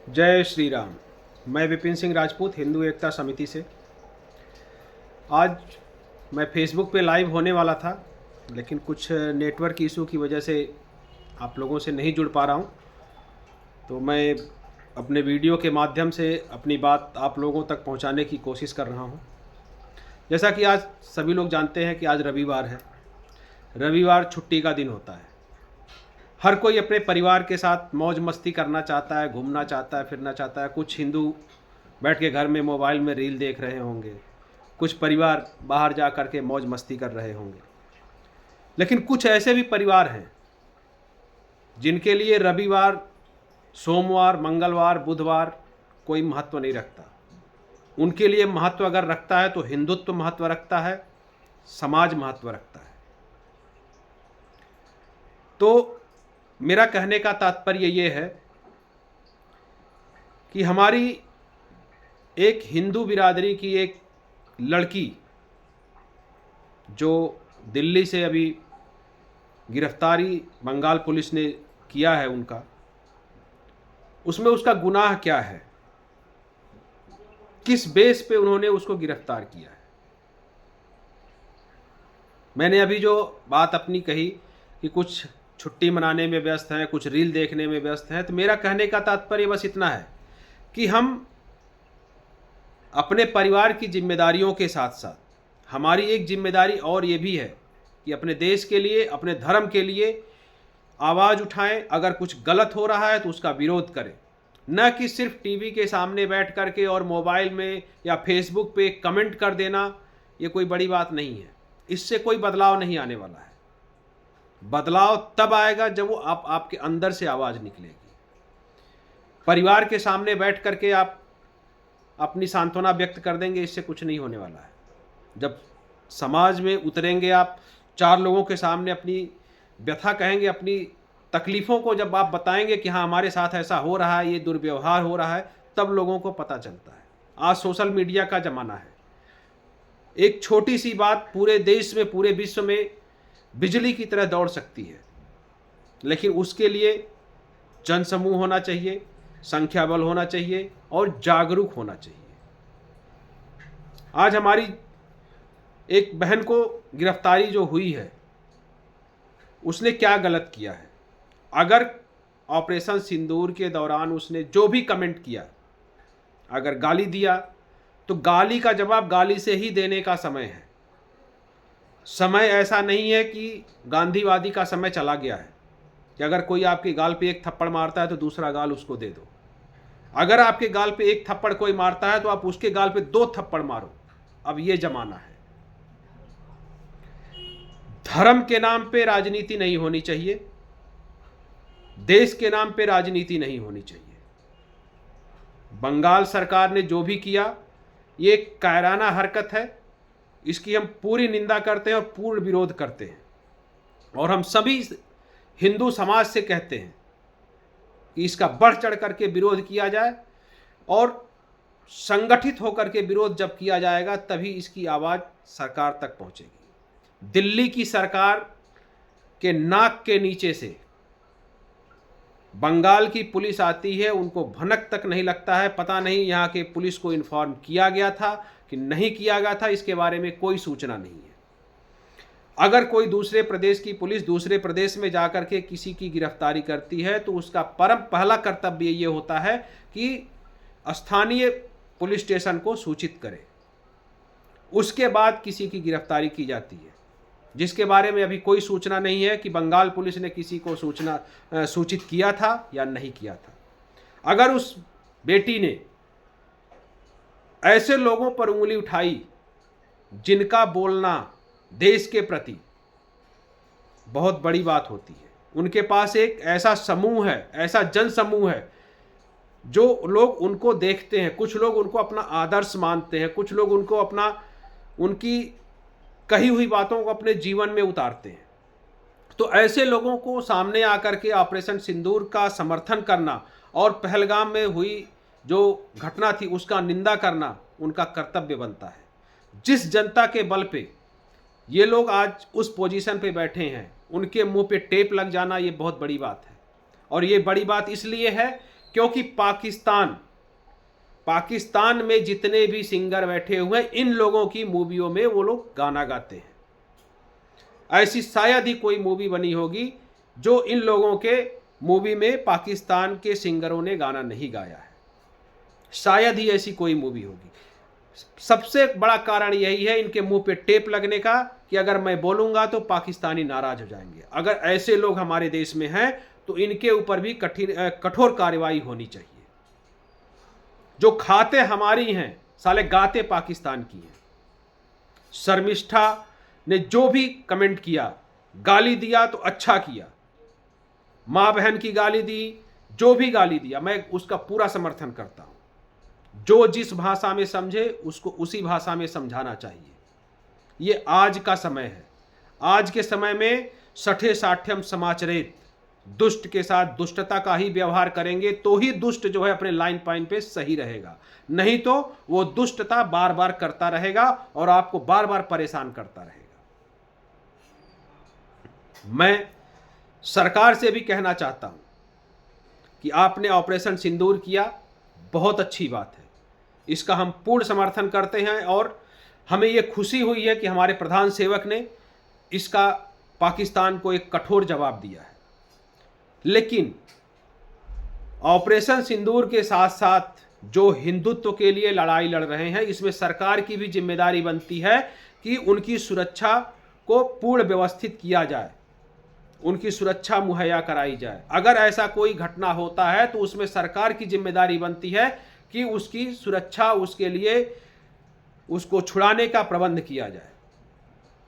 जय श्री राम। मैं विपिन सिंह राजपूत हिंदू एकता समिति से। आज मैं फेसबुक पे लाइव होने वाला था, लेकिन कुछ नेटवर्क इशू की वजह से आप लोगों से नहीं जुड़ पा रहा हूँ। तो मैं अपने वीडियो के माध्यम से अपनी बात आप लोगों तक पहुँचाने की कोशिश कर रहा हूँ। जैसा कि आज सभी लोग जानते हैं कि आज रविवार है। रविवार छुट्टी का दिन होता है। हर कोई अपने परिवार के साथ मौज मस्ती करना चाहता है, घूमना चाहता है, फिरना चाहता है। कुछ हिंदू बैठ के घर में मोबाइल में रील देख रहे होंगे, कुछ परिवार बाहर जा कर के मौज मस्ती कर रहे होंगे। लेकिन कुछ ऐसे भी परिवार हैं जिनके लिए रविवार, सोमवार, मंगलवार, बुधवार कोई महत्व नहीं रखता। उनके लिए महत्व अगर रखता है तो हिंदुत्व महत्व रखता है, समाज महत्व रखता है। तो मेरा कहने का तात्पर्य ये है कि हमारी एक हिंदू बिरादरी की एक लड़की जो दिल्ली से अभी गिरफ्तारी बंगाल पुलिस ने किया है उनका, उसमें उसका गुनाह क्या है, किस बेस पे उन्होंने उसको गिरफ्तार किया है। मैंने अभी जो बात अपनी कही कि कुछ छुट्टी मनाने में व्यस्त हैं, कुछ रील देखने में व्यस्त हैं, तो मेरा कहने का तात्पर्य बस इतना है कि हम अपने परिवार की जिम्मेदारियों के साथ साथ हमारी एक जिम्मेदारी और ये भी है कि अपने देश के लिए, अपने धर्म के लिए आवाज़ उठाएं। अगर कुछ गलत हो रहा है तो उसका विरोध करें, न कि सिर्फ टीवी के सामने बैठ कर के और मोबाइल में या फेसबुक पे कमेंट कर देना। ये कोई बड़ी बात नहीं है, इससे कोई बदलाव नहीं आने वाला है। बदलाव तब आएगा जब वो आपके अंदर से आवाज़ निकलेगी। परिवार के सामने बैठ करके आप अपनी सांत्वना व्यक्त कर देंगे, इससे कुछ नहीं होने वाला है। जब समाज में उतरेंगे, आप चार लोगों के सामने अपनी व्यथा कहेंगे, अपनी तकलीफ़ों को जब आप बताएंगे कि हाँ हमारे साथ ऐसा हो रहा है, ये दुर्व्यवहार हो रहा है, तब लोगों को पता चलता है। आज सोशल मीडिया का ज़माना है। एक छोटी सी बात पूरे देश में, पूरे विश्व में बिजली की तरह दौड़ सकती है, लेकिन उसके लिए जनसमूह होना चाहिए, संख्या बल होना चाहिए और जागरूक होना चाहिए। आज हमारी एक बहन को गिरफ्तारी जो हुई है, उसने क्या गलत किया है? अगर ऑपरेशन सिंदूर के दौरान उसने जो भी कमेंट किया, अगर गाली दिया, तो गाली का जवाब गाली से ही देने का समय है। समय ऐसा नहीं है कि गांधीवादी का समय चला गया है कि अगर कोई आपके गाल पे एक थप्पड़ मारता है तो दूसरा गाल उसको दे दो। अगर आपके गाल पे एक थप्पड़ कोई मारता है तो आप उसके गाल पे 2 थप्पड़ मारो। अब ये जमाना है। धर्म के नाम पे राजनीति नहीं होनी चाहिए, देश के नाम पे राजनीति नहीं होनी चाहिए। बंगाल सरकार ने जो भी किया, ये एक कायराना हरकत है। इसकी हम पूरी निंदा करते हैं और पूर्ण विरोध करते हैं। और हम सभी हिंदू समाज से कहते हैं कि इसका बढ़ चढ़ करके विरोध किया जाए, और संगठित होकर के विरोध जब किया जाएगा तभी इसकी आवाज़ सरकार तक पहुंचेगी। दिल्ली की सरकार के नाक के नीचे से बंगाल की पुलिस आती है, उनको भनक तक नहीं लगता है। पता नहीं यहाँ के पुलिस को इन्फॉर्म किया गया था कि नहीं किया गया था, इसके बारे में कोई सूचना नहीं है। अगर कोई दूसरे प्रदेश की पुलिस दूसरे प्रदेश में जाकर के किसी की गिरफ्तारी करती है तो उसका पहला कर्तव्य ये होता है कि स्थानीय पुलिस स्टेशन को सूचित करे। उसके बाद किसी की गिरफ्तारी की जाती है, जिसके बारे में अभी कोई सूचना नहीं है कि बंगाल पुलिस ने किसी को सूचित किया था या नहीं किया था। अगर उस बेटी ने ऐसे लोगों पर उंगली उठाई जिनका बोलना देश के प्रति बहुत बड़ी बात होती है, उनके पास एक ऐसा समूह है, ऐसा जन समूह है जो लोग उनको देखते हैं, कुछ लोग उनको अपना आदर्श मानते हैं, कुछ लोग उनको उनकी कही हुई बातों को अपने जीवन में उतारते हैं। तो ऐसे लोगों को सामने आकर के ऑपरेशन सिंदूर का समर्थन करना और पहलगाम में हुई जो घटना थी उसका निंदा करना उनका कर्तव्य बनता है। जिस जनता के बल पे ये लोग आज उस पोजीशन पे बैठे हैं, उनके मुंह पे टेप लग जाना ये बहुत बड़ी बात है। और ये बड़ी बात इसलिए है क्योंकि पाकिस्तान में जितने भी सिंगर बैठे हुए हैं, इन लोगों की मूवियों में वो लोग गाना गाते हैं। ऐसी शायद ही कोई मूवी बनी होगी जो इन लोगों के मूवी में पाकिस्तान के सिंगरों ने गाना नहीं गाया है। शायद ही ऐसी कोई मूवी होगी। सबसे बड़ा कारण यही है इनके मुंह पे टेप लगने का कि अगर मैं बोलूंगा तो पाकिस्तानी नाराज हो जाएंगे। अगर ऐसे लोग हमारे देश में हैं तो इनके ऊपर भी कठोर कार्रवाई होनी चाहिए। जो खाते हमारी हैं, साले गाते पाकिस्तान की हैं। शर्मिष्ठा ने जो भी कमेंट किया, गाली दिया तो अच्छा किया, माँ बहन की गाली दी, जो भी गाली दिया, मैं उसका पूरा समर्थन करता हूं। जो जिस भाषा में समझे उसको उसी भाषा में समझाना चाहिए। ये आज का समय है। आज के समय में सठे साठ्यम समाचरित, दुष्ट के साथ दुष्टता का ही व्यवहार करेंगे तो ही दुष्ट जो है अपने लाइन पॉइंट पे सही रहेगा, नहीं तो वो दुष्टता बार बार करता रहेगा और आपको बार बार परेशान करता रहेगा। मैं सरकार से भी कहना चाहता हूं कि आपने ऑपरेशन सिंदूर किया, बहुत अच्छी बात है, इसका हम पूर्ण समर्थन करते हैं और हमें यह खुशी हुई है कि हमारे प्रधान सेवक ने इसका पाकिस्तान को एक कठोर जवाब दिया है। लेकिन ऑपरेशन सिंदूर के साथ साथ जो हिंदुत्व के लिए लड़ाई लड़ रहे हैं, इसमें सरकार की भी जिम्मेदारी बनती है कि उनकी सुरक्षा को पूर्ण व्यवस्थित किया जाए, उनकी सुरक्षा मुहैया कराई जाए। अगर ऐसा कोई घटना होता है तो उसमें सरकार की जिम्मेदारी बनती है कि उसकी सुरक्षा, उसके लिए उसको छुड़ाने का प्रबंध किया जाए।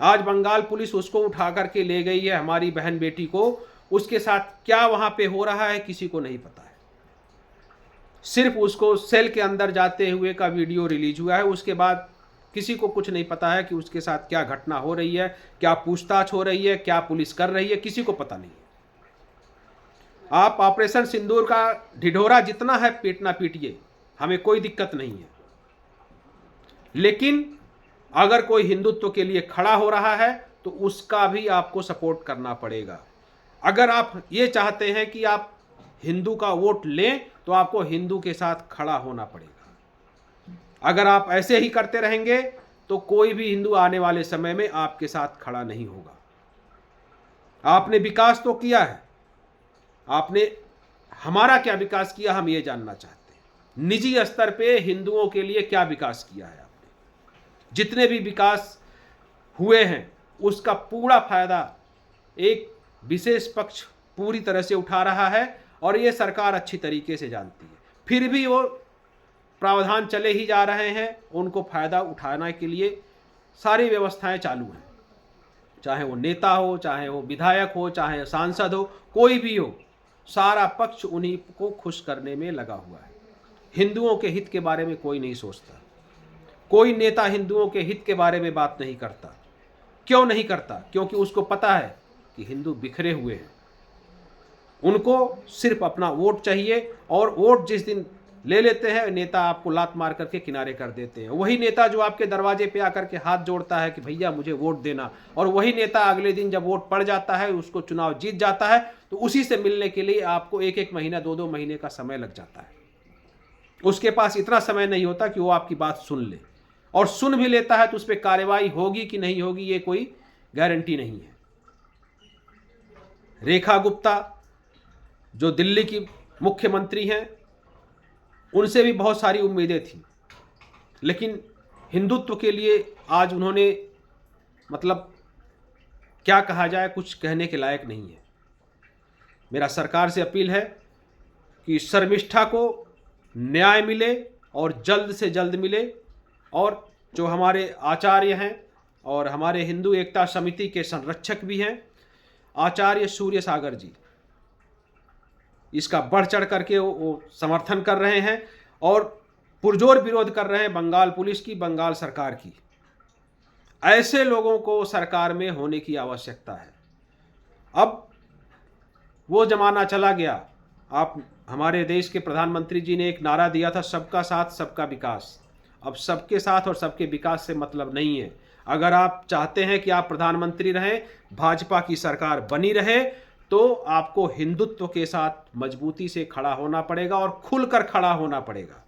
आज बंगाल पुलिस उसको उठा करके ले गई है, हमारी बहन बेटी को। उसके साथ क्या वहां पे हो रहा है किसी को नहीं पता है। सिर्फ उसको सेल के अंदर जाते हुए का वीडियो रिलीज हुआ है, उसके बाद किसी को कुछ नहीं पता है कि उसके साथ क्या घटना हो रही है, क्या पूछताछ हो रही है, क्या पुलिस कर रही है, किसी को पता नहीं है। आप ऑपरेशन सिंदूर का ढिढोरा जितना है पीटना पीटिए, हमें कोई दिक्कत नहीं है। लेकिन अगर कोई हिंदुत्व के लिए खड़ा हो रहा है तो उसका भी आपको सपोर्ट करना पड़ेगा। अगर आप ये चाहते हैं कि आप हिंदू का वोट लें तो आपको हिंदू के साथ खड़ा होना पड़ेगा। अगर आप ऐसे ही करते रहेंगे तो कोई भी हिंदू आने वाले समय में आपके साथ खड़ा नहीं होगा। आपने विकास तो किया है, आपने हमारा क्या विकास किया हम ये जानना चाहते हैं। निजी स्तर पे हिंदुओं के लिए क्या विकास किया है आपने? जितने भी विकास हुए हैं उसका पूरा फायदा एक विशेष पक्ष पूरी तरह से उठा रहा है और ये सरकार अच्छी तरीके से जानती है। फिर भी वो प्रावधान चले ही जा रहे हैं, उनको फायदा उठाने के लिए सारी व्यवस्थाएं चालू हैं। चाहे वो नेता हो, चाहे वो विधायक हो, चाहे सांसद हो, कोई भी हो, सारा पक्ष उन्हीं को खुश करने में लगा हुआ है। हिंदुओं के हित के बारे में कोई नहीं सोचता। कोई नेता हिंदुओं के हित के बारे में बात नहीं करता। क्यों नहीं करता? क्योंकि उसको पता है कि हिंदू बिखरे हुए हैं। उनको सिर्फ अपना वोट चाहिए और वोट जिस दिन ले लेते हैं नेता आपको लात मार करके किनारे कर देते हैं। वही नेता जो आपके दरवाजे पे आकर के हाथ जोड़ता है कि भैया मुझे वोट देना, और वही नेता अगले दिन जब वोट पड़ जाता है, उसको चुनाव जीत जाता है, तो उसी से मिलने के लिए आपको एक एक महीना, दो दो महीने का समय लग जाता है। उसके पास इतना समय नहीं होता कि वो आपकी बात सुन ले, और सुन भी लेता है तो उस पर कार्रवाई होगी कि नहीं होगी ये कोई गारंटी नहीं है। रेखा गुप्ता जो दिल्ली की मुख्यमंत्री हैं, उनसे भी बहुत सारी उम्मीदें थी, लेकिन हिंदुत्व के लिए आज उन्होंने मतलब क्या कहा जाए, कुछ कहने के लायक नहीं है। मेरा सरकार से अपील है कि शर्मिष्ठा को न्याय मिले और जल्द से जल्द मिले, और जो हमारे आचार्य हैं और हमारे हिंदू एकता समिति के संरक्षक भी हैं, आचार्य सूर्य सागर जी, इसका बढ़ चढ़ करके वो समर्थन कर रहे हैं और पुरजोर विरोध कर रहे हैं बंगाल पुलिस की, बंगाल सरकार की। ऐसे लोगों को सरकार में होने की आवश्यकता है। अब वो जमाना चला गया। आप हमारे देश के प्रधानमंत्री जी ने एक नारा दिया था, सबका साथ सबका विकास। अब सबके साथ और सबके विकास से मतलब नहीं है। अगर आप चाहते हैं कि आप प्रधानमंत्री रहें, भाजपा की सरकार बनी रहे, तो आपको हिंदुत्व के साथ मजबूती से खड़ा होना पड़ेगा और खुलकर खड़ा होना पड़ेगा।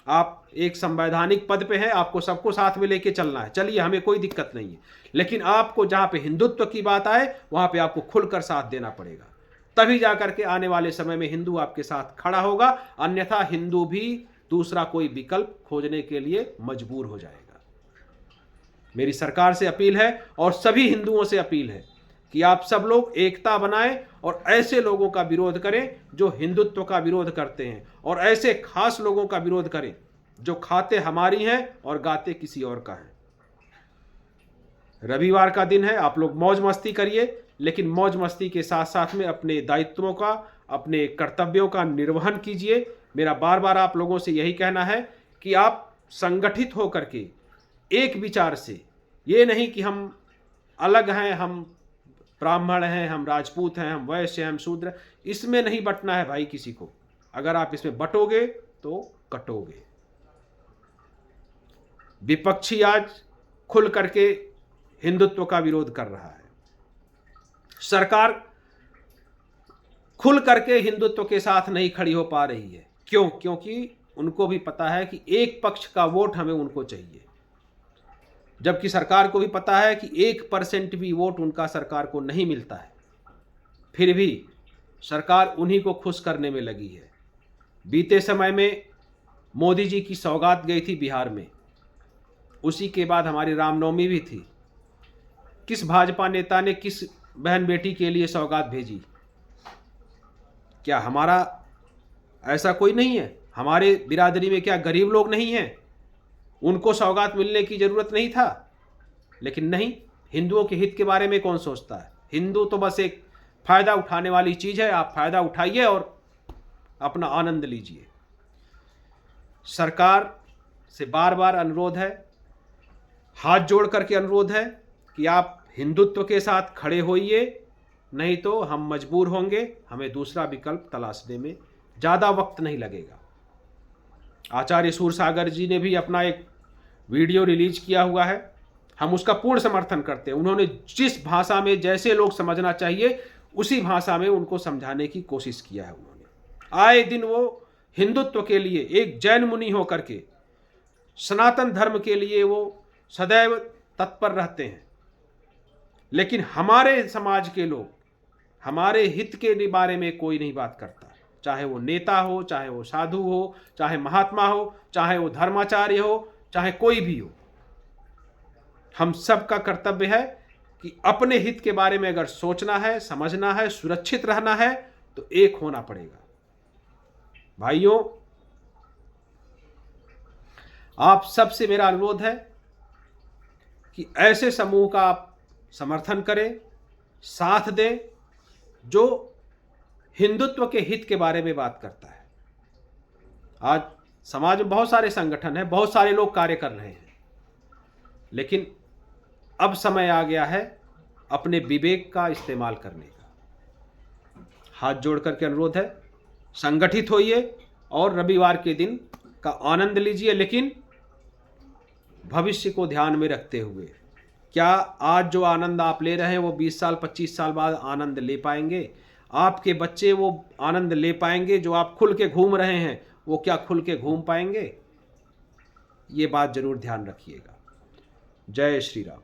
आप एक संवैधानिक पद पे हैं, आपको सबको साथ में लेके चलना है, चलिए, हमें कोई दिक्कत नहीं है, लेकिन आपको जहाँ पे हिंदुत्व की बात आए वहाँ पे आपको खुलकर साथ देना पड़ेगा। तभी जाकर के आने वाले समय में हिंदू आपके साथ खड़ा होगा, अन्यथा हिंदू भी दूसरा कोई विकल्प खोजने के लिए मजबूर हो जाएगा। मेरी सरकार से अपील है और सभी हिंदुओं से अपील है कि आप सब लोग एकता बनाएं और ऐसे लोगों का विरोध करें जो हिंदुत्व का विरोध करते हैं, और ऐसे खास लोगों का विरोध करें जो खाते हमारी हैं और गाते किसी और का है। रविवार का दिन है, आप लोग मौज मस्ती करिए, लेकिन मौज मस्ती के साथ साथ में अपने दायित्वों का, अपने कर्तव्यों का निर्वहन कीजिए। मेरा बार बार आप लोगों से यही कहना है कि आप संगठित होकर के एक विचार से, ये नहीं कि हम अलग हैं, हम ब्राह्मण हैं, हम राजपूत हैं, हम वैश्य हैं, हम शूद्र, इसमें नहीं बंटना है भाई किसी को। अगर आप इसमें बटोगे तो कटोगे। विपक्षी आज खुल करके हिंदुत्व का विरोध कर रहा है, सरकार खुल करके हिंदुत्व के साथ नहीं खड़ी हो पा रही है। क्यों? क्योंकि उनको भी पता है कि एक पक्ष का वोट हमें उनको चाहिए, जबकि सरकार को भी पता है कि 1% भी वोट उनका सरकार को नहीं मिलता है। फिर भी सरकार उन्हीं को खुश करने में लगी है। बीते समय में मोदी जी की सौगात गई थी बिहार में, उसी के बाद हमारी रामनवमी भी थी। किस भाजपा नेता ने किस बहन बेटी के लिए सौगात भेजी? क्या हमारा ऐसा कोई नहीं है? हमारे बिरादरी में क्या गरीब लोग नहीं हैं? उनको सौगात मिलने की जरूरत नहीं था? लेकिन नहीं, हिंदुओं के हित के बारे में कौन सोचता है? हिंदू तो बस एक फायदा उठाने वाली चीज है। आप फायदा उठाइए और अपना आनंद लीजिए। सरकार से बार बार अनुरोध है, हाथ जोड़ करके अनुरोध है कि आप हिंदुत्व के साथ खड़े होइए, नहीं तो हम मजबूर होंगे, हमें दूसरा विकल्प तलाशने में ज़्यादा वक्त नहीं लगेगा। आचार्य सूरसागर जी ने भी अपना एक वीडियो रिलीज किया हुआ है, हम उसका पूर्ण समर्थन करते हैं। उन्होंने जिस भाषा में जैसे लोग समझना चाहिए उसी भाषा में उनको समझाने की कोशिश किया है। उन्होंने आए दिन वो हिंदुत्व के लिए एक जैन मुनि होकर के सनातन धर्म के लिए वो सदैव तत्पर रहते हैं, लेकिन हमारे समाज के लोग, हमारे हित के बारे में कोई नहीं बात करता। चाहे वो नेता हो, चाहे वो साधु हो, चाहे महात्मा हो, चाहे वो धर्माचार्य हो, चाहे कोई भी हो, हम सबका कर्तव्य है कि अपने हित के बारे में अगर सोचना है, समझना है, सुरक्षित रहना है तो एक होना पड़ेगा। भाइयों, आप सबसे मेरा अनुरोध है कि ऐसे समूह का आप समर्थन करें, साथ दें जो हिंदुत्व के हित के बारे में बात करता है। आज समाज में बहुत सारे संगठन हैं, बहुत सारे लोग कार्य कर रहे हैं, लेकिन अब समय आ गया है अपने विवेक का इस्तेमाल करने का। हाथ जोड़ करके अनुरोध है, संगठित होइए और रविवार के दिन का आनंद लीजिए, लेकिन भविष्य को ध्यान में रखते हुए। क्या आज जो आनंद आप ले रहे हैं वो 20 साल 25 साल बाद आनंद ले पाएंगे? आपके बच्चे वो आनंद ले पाएंगे? जो आप खुल के घूम रहे हैं वो क्या खुल के घूम पाएंगे? ये बात जरूर ध्यान रखिएगा। जय श्री राम।